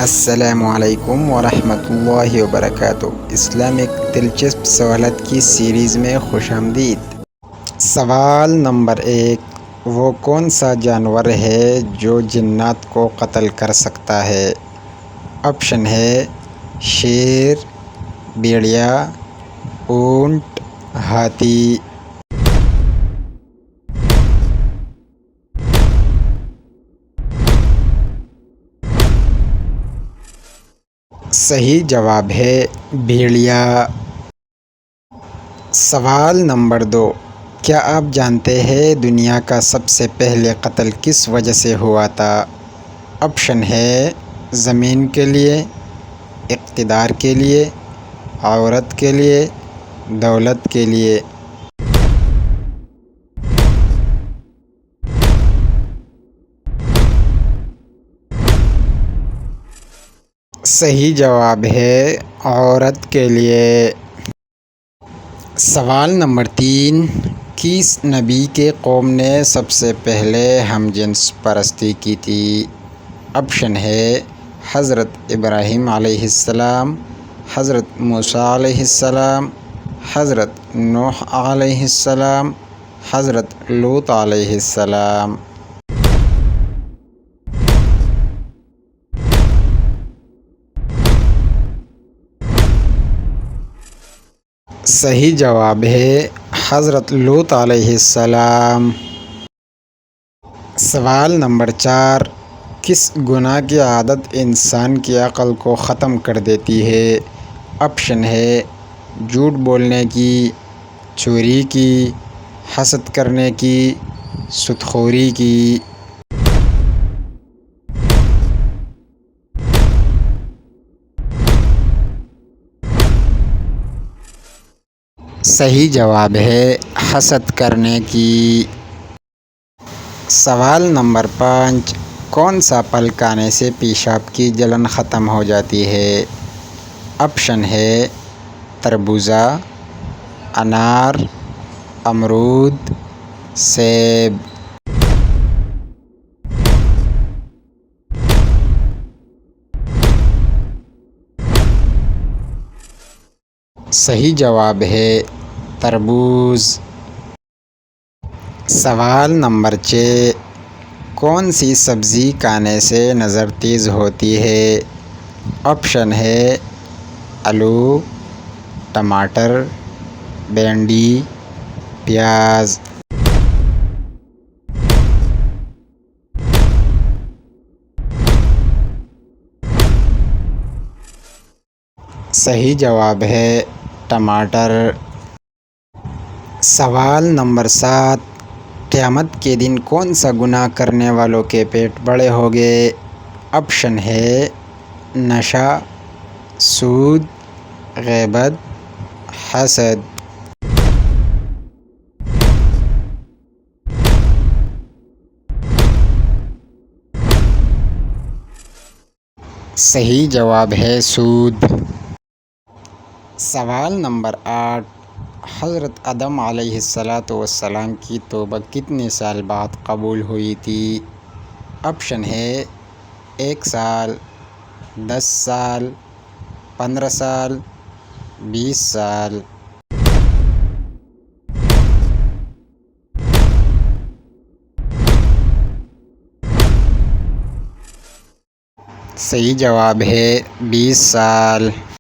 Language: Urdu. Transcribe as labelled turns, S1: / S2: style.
S1: السلام علیکم ورحمۃ اللہ وبرکاتہ۔ اسلامک دلچسپ سوالات کی سیریز میں خوش آمدید۔ سوال نمبر 1، وہ کون سا جانور ہے جو جنات کو قتل کر سکتا ہے؟ آپشن ہے شیر، بھیڑیا، اونٹ، ہاتھی۔ صحیح جواب ہے بھیڑیا۔ سوال نمبر 2، کیا آپ جانتے ہیں دنیا کا سب سے پہلے قتل کس وجہ سے ہوا تھا؟ آپشن ہے زمین کے لیے، اقتدار کے لیے، عورت کے لیے، دولت کے لیے۔ صحیح جواب ہے عورت کے لیے۔ سوال نمبر 3، کس نبی کے قوم نے سب سے پہلے ہم جنس پرستی کی تھی؟ آپشن ہے حضرت ابراہیم علیہ السلام، حضرت موسیٰ علیہ السلام، حضرت نوح علیہ السلام، حضرت لوط علیہ السلام۔ صحیح جواب ہے حضرت لوط علیہ السلام۔ سوال نمبر 4، کس گناہ کی عادت انسان کی عقل کو ختم کر دیتی ہے؟ آپشن ہے جھوٹ بولنے کی، چوری کی، حسد کرنے کی، سود خوری کی۔ صحیح جواب ہے حسد کرنے کی۔ سوال نمبر 5، کون سا پھل کھانے سے پیشاب کی جلن ختم ہو جاتی ہے؟ آپشن ہے تربوزہ، انار، امرود، سیب۔ صحیح جواب ہے تربوز۔ سوال نمبر 6، کون سی سبزی کھانے سے نظر تیز ہوتی ہے؟ آپشن ہے آلو، ٹماٹر، بھنڈی، پیاز۔ صحیح جواب ہے ٹماٹر۔ سوال نمبر 7، قیامت کے دن کون سا گناہ کرنے والوں کے پیٹ بڑے ہوں گے؟ آپشن ہے نشہ، سود، غیبت، حسد۔ صحیح جواب ہے سود۔ سوال نمبر 8، حضرت آدم علیہ السلام کی توبہ کتنے سال بعد قبول ہوئی تھی؟ آپشن ہے 1 سال، 10 سال، 15 سال، 20 سال۔ صحیح جواب ہے 20 سال۔